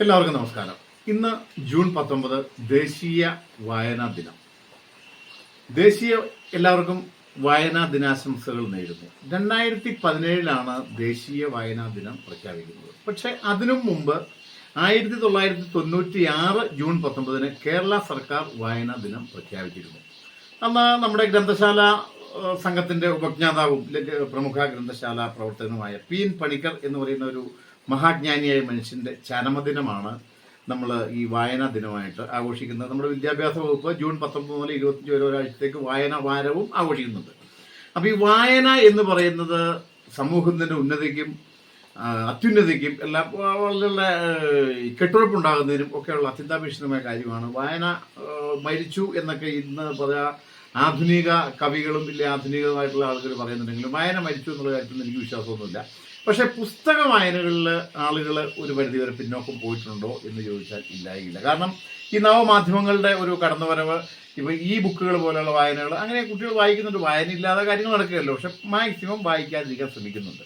എല്ലാവർക്കും നമസ്കാരം. ഇന്ന് ജൂൺ 19 ദേശീയ വായനാ ദിനം. എല്ലാവർക്കും വായനാ ദിനാശംസകൾ നേരുന്നു. 2017 ദേശീയ വായനാ ദിനം പ്രഖ്യാപിക്കുന്നത്. പക്ഷെ അതിനും മുമ്പ് 1996 ജൂൺ 19 കേരള സർക്കാർ വായനാ ദിനം പ്രഖ്യാപിച്ചിരുന്നു. അന്ന് നമ്മുടെ ഗ്രന്ഥശാല സംഘത്തിന്റെ ഉപജ്ഞാതാവും പ്രമുഖ ഗ്രന്ഥശാല പ്രവർത്തകനുമായ പി.എൻ. പണിക്കർ എന്ന് പറയുന്ന ഒരു മഹാജ്ഞാനിയായ മനുഷ്യന്റെ ചരമദിനമാണ് നമ്മൾ ഈ വായനാ ദിനമായിട്ട് ആഘോഷിക്കുന്നത്. നമ്മുടെ വിദ്യാഭ്യാസ വകുപ്പ് ജൂൺ 19 മുതൽ 25 വരെ ഒരാഴ്ചത്തേക്ക് വായനാ വാരവും ആഘോഷിക്കുന്നുണ്ട്. അപ്പൊ ഈ വായന എന്ന് പറയുന്നത് സമൂഹത്തിന്റെ ഉന്നതിക്കും അത്യുന്നതിക്കും എല്ലാം വളരെ കെട്ടുറപ്പുണ്ടാകുന്നതിനും ഒക്കെയുള്ള അത്യന്താപേക്ഷിതമായ കാര്യമാണ്. വായന മരിച്ചു എന്നൊക്കെ ഇന്ന് ആധുനിക കവികളും ഇല്ല ആധുനികമായിട്ടുള്ള ആളുകൾ പറയുന്നുണ്ടെങ്കിലും വായന മരിച്ചു എന്നുള്ള കാര്യത്തിൽ എനിക്ക് വിശ്വാസമൊന്നുമില്ല. പക്ഷെ പുസ്തക വായനകളിൽ ആളുകൾ ഒരു പരിധിവരെ പിന്നോക്കം പോയിട്ടുണ്ടോ എന്ന് ചോദിച്ചാൽ ഇല്ലായില്ല. കാരണം ഈ നവമാധ്യമങ്ങളുടെ ഒരു കടന്നുവരവ്, ഇപ്പൊ ഈ ബുക്കുകൾ പോലെയുള്ള വായനകൾ, അങ്ങനെ കുട്ടികൾ വായിക്കുന്നുണ്ട്. വായന ഇല്ലാതെ കാര്യങ്ങൾ നടക്കുകയല്ലോ, പക്ഷെ മാക്സിമം വായിക്കാതിരിക്കാൻ ശ്രമിക്കുന്നുണ്ട്.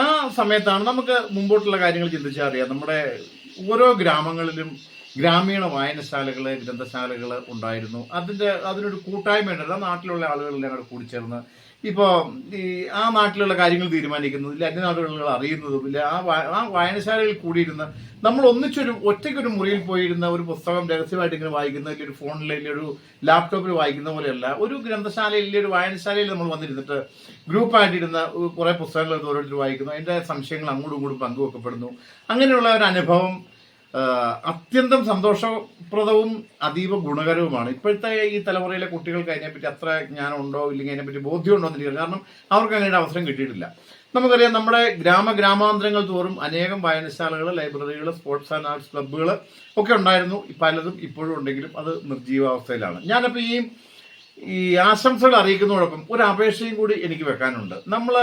ആ സമയത്താണ് നമുക്ക് മുമ്പോട്ടുള്ള കാര്യങ്ങൾ ചിന്തിച്ചാൽ അറിയാം. നമ്മുടെ ഓരോ ഗ്രാമങ്ങളിലും ഗ്രാമീണ വായനശാലകൾ, ഗ്രന്ഥശാലകൾ ഉണ്ടായിരുന്നു. അതിനൊരു കൂട്ടായ്മ ഉണ്ടായിരുന്നു. ആ നാട്ടിലുള്ള ആളുകളെല്ലാം കൂടെ കൂടിച്ചേർന്ന് ഇപ്പോൾ ആ നാട്ടിലുള്ള കാര്യങ്ങൾ തീരുമാനിക്കുന്നതും ഇല്ല അന്യനാടുകളിൽ അറിയുന്നതും ഇല്ല. ആ വായനശാലയിൽ കൂടിയിരുന്ന് നമ്മൾ ഒറ്റയ്ക്കൊരു മുറിയിൽ പോയിരുന്ന ഒരു പുസ്തകം രഹസ്യമായിട്ട് ഇങ്ങനെ വായിക്കുന്ന, ഇല്ല ഒരു ഫോണിൽ, ഇല്ല ഒരു ലാപ്ടോപ്പിൽ വായിക്കുന്ന പോലെയല്ല. ഒരു ഗ്രന്ഥശാലയിൽ, ഇല്ല ഒരു വായനശാലയിൽ നമ്മൾ വന്നിരുന്നിട്ട് ഗ്രൂപ്പായിട്ടിരുന്ന കുറെ പുസ്തകങ്ങൾ ഓരോരുത്തർ വായിക്കുന്നു. അതിന്റെ സംശയങ്ങൾ അങ്ങോട്ടും ഇങ്ങോട്ടും പങ്കുവെക്കപ്പെടുന്നു. അങ്ങനെയുള്ള ഒരു അനുഭവം അത്യന്തം സന്തോഷപ്രദവും അതീവ ഗുണകരവുമാണ്. ഇപ്പോഴത്തെ ഈ തലമുറയിലെ കുട്ടികൾക്ക് അതിനെപ്പറ്റി അത്ര ജ്ഞാനം ഉണ്ടോ ഇല്ലെങ്കിൽ അതിനെപ്പറ്റി ബോധ്യമുണ്ടോ എന്ന് എനിക്കറിയാം. കാരണം അവർക്ക് അങ്ങനെ അവസരം കിട്ടിയിട്ടില്ല. നമുക്കറിയാം, നമ്മുടെ ഗ്രാമാന്തരങ്ങൾ തോറും അനേകം വായനശാലകൾ, ലൈബ്രറികൾ, സ്പോർട്സ് ആൻഡ് ആർട്സ് ക്ലബ്ബുകൾ ഒക്കെ ഉണ്ടായിരുന്നു. പലതും ഇപ്പോഴും ഉണ്ടെങ്കിലും അത് നിർജീവാവസ്ഥയിലാണ്. ഞാനപ്പോൾ ഈ ആശംസകൾ അറിയിക്കുന്നതോടൊപ്പം ഒരു അപേക്ഷയും കൂടി എനിക്ക് വെക്കാനുണ്ട്. നമ്മൾ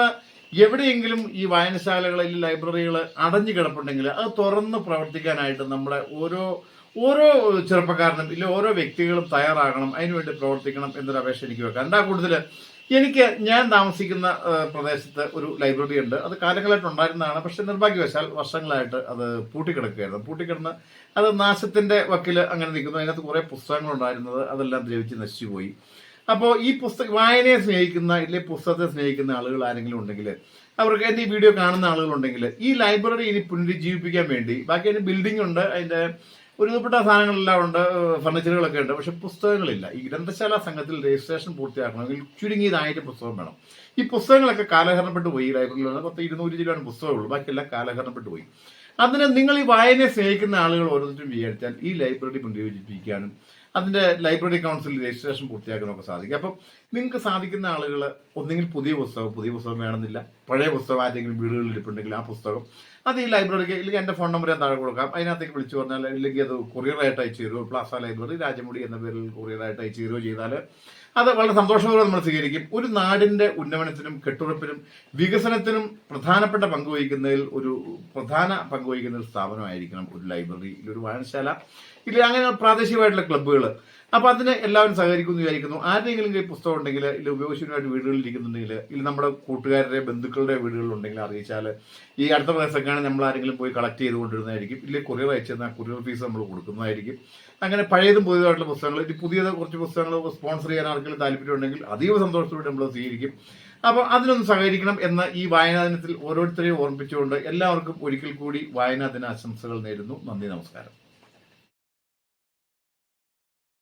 എവിടെയെങ്കിലും ഈ വായനശാലകളിൽ, ലൈബ്രറികൾ അടഞ്ഞു കിടപ്പുണ്ടെങ്കിൽ അത് തുറന്ന് പ്രവർത്തിക്കാനായിട്ട് നമ്മുടെ ഓരോ ചെറുപ്പക്കാരനും ഇല്ല ഓരോ വ്യക്തികളും തയ്യാറാകണം. അതിനുവേണ്ടി പ്രവർത്തിക്കണം എന്നൊരു അപേക്ഷ എനിക്ക് വെക്കാം. എന്താ കൂടുതൽ, ഞാൻ താമസിക്കുന്ന പ്രദേശത്ത് ഒരു ലൈബ്രറി ഉണ്ട്. അത് കാലങ്ങളായിട്ട് ഉണ്ടായിരുന്നതാണ്. പക്ഷെ നിർഭാഗ്യവശാൽ വർഷങ്ങളായിട്ട് അത് പൂട്ടിക്കിടന്ന് അത് നാശത്തിന്റെ വക്കിൽ അങ്ങനെ നിൽക്കുന്നു. അതിനകത്ത് കുറെ പുസ്തകങ്ങൾ ഉണ്ടായിരുന്നത് അതെല്ലാം ദ്രവിച്ച് നശിച്ചുപോയി. അപ്പോൾ ഈ വായനയെ സ്നേഹിക്കുന്ന, ഇല്ലേ പുസ്തകത്തെ സ്നേഹിക്കുന്ന ആളുകൾ ആരെങ്കിലും ഉണ്ടെങ്കിൽ, അവർക്ക് എന്റെ ഈ വീഡിയോ കാണുന്ന ആളുകളുണ്ടെങ്കിൽ, ഈ ലൈബ്രറി ഇനി പുനരുജ്ജീവിപ്പിക്കാൻ വേണ്ടി, ബാക്കി അതിന് ബിൽഡിംഗ് ഉണ്ട്, അതിന്റെ ഒരുവിധപ്പെട്ട സാധനങ്ങളെല്ലാം ഉണ്ട്, ഫർണിച്ചറുകളൊക്കെ ഉണ്ട്, പക്ഷെ പുസ്തകങ്ങളില്ല. ഈ ഗ്രന്ഥശാല സംഘത്തിൽ രജിസ്ട്രേഷൻ പൂർത്തിയാക്കണമെങ്കിൽ ചുരുങ്ങിയത് 1000 പുസ്തകം വേണം. ഈ പുസ്തകങ്ങളൊക്കെ കാലഹരണപ്പെട്ടു പോയി. ലൈബ്രറിയിലുള്ള 200 രൂപയാണ് പുസ്തകമുള്ളൂ, ബാക്കിയെല്ലാം കാലഹരണപ്പെട്ടു പോയി. അതിന് നിങ്ങൾ ഈ വായനയെ സ്നേഹിക്കുന്ന ആളുകൾ ഓരോരുത്തരും വിചാരിച്ചാൽ ഈ ലൈബ്രറി പുനരുജ്ജീവിപ്പിക്കാനും അതിന്റെ ലൈബ്രറി കൗൺസിൽ രജിസ്ട്രേഷൻ പൂർത്തിയാക്കാനൊക്കെ സാധിക്കും. അപ്പം നിങ്ങൾക്ക് സാധിക്കുന്ന ആളുകൾ ഒന്നെങ്കിൽ പുതിയ പുസ്തകം വേണമെന്നില്ല, പഴയ പുസ്തകം ആരെങ്കിലും വീടുകളിൽ ഇരിപ്പുണ്ടെങ്കിൽ ആ പുസ്തകം അത് ഈ ലൈബ്രറിക്ക്, ഇല്ലെങ്കിൽ എൻ്റെ ഫോൺ നമ്പർ ഞാൻ താഴെ കൊടുക്കാം, അതിനകത്തേക്ക് വിളിച്ചു പറഞ്ഞാൽ, ഇല്ലെങ്കിൽ അത് കൊറിയറായിട്ട് അയച്ചു തരുമോ, പ്ലാസ ലൈബ്രറി രാജമുടി എന്ന പേരിൽ കൊറിയറായിട്ട് അയച്ചു തരുമോ ചെയ്താൽ അത് വളരെ സന്തോഷപൂർവ്വം നമ്മൾ സ്വീകരിക്കും. ഒരു നാടിന്റെ ഉന്നമനത്തിനും കെട്ടുറപ്പിനും വികസനത്തിനും പ്രധാനപ്പെട്ട പങ്കുവഹിക്കുന്നതിൽ ഒരു സ്ഥാപനമായിരിക്കണം ഒരു ലൈബ്രറി, ഒരു വായനശാല, ഇല്ല അങ്ങനെ പ്രാദേശികമായിട്ടുള്ള ക്ലബ്ബുകൾ. അപ്പൊ അതിന് എല്ലാവരും സഹകരിക്കുമെന്ന് വിചാരിക്കുന്നു. ആരുടെയെങ്കിലും കയ്യിൽ പുസ്തകം ഉണ്ടെങ്കിൽ, ഇല്ല ഉപയോഗശൂന്യമായിട്ട് വീടുകളിൽ ഇരിക്കുന്നുണ്ടെങ്കിൽ, ഇല്ല നമ്മുടെ കൂട്ടുകാരുടെ ബന്ധുക്കളുടെ വീടുകളിലുണ്ടെങ്കിൽ അറിയിച്ചാൽ ഈ അടുത്ത പ്രദേശത്തൊക്കെയാണ് നമ്മൾ ആരെങ്കിലും പോയി കളക്ട് ചെയ്തുകൊണ്ടിരുന്നതായിരിക്കും. ഇല്ലെങ്കിൽ കൊറിയർ അയച്ചെന്ന കൊറിയർ ഫീസ് നമ്മൾ കൊടുക്കുന്നതായിരിക്കും. അങ്ങനെ പഴയതും പുതിയതായിട്ടുള്ള പുസ്തകങ്ങൾ, പുതിയത് കുറച്ച് പുസ്തകങ്ങൾ സ്പോൺസർ ചെയ്യാൻ ആർക്കെങ്കിലും താല്പര്യം ഉണ്ടെങ്കിൽ അതീവ സന്തോഷത്തോടെ നമ്മൾ സ്വീകരിക്കും. അപ്പോൾ അതിനൊന്ന് സഹകരിക്കണം എന്ന ഈ വായനാ ദിനത്തിൽ ഓരോരുത്തരെയും ഓർമ്മിപ്പിച്ചുകൊണ്ട് എല്ലാവർക്കും ഒരിക്കൽ കൂടി വായനാ ദിന ആശംസകൾ നേരുന്നു. നന്ദി, നമസ്കാരം.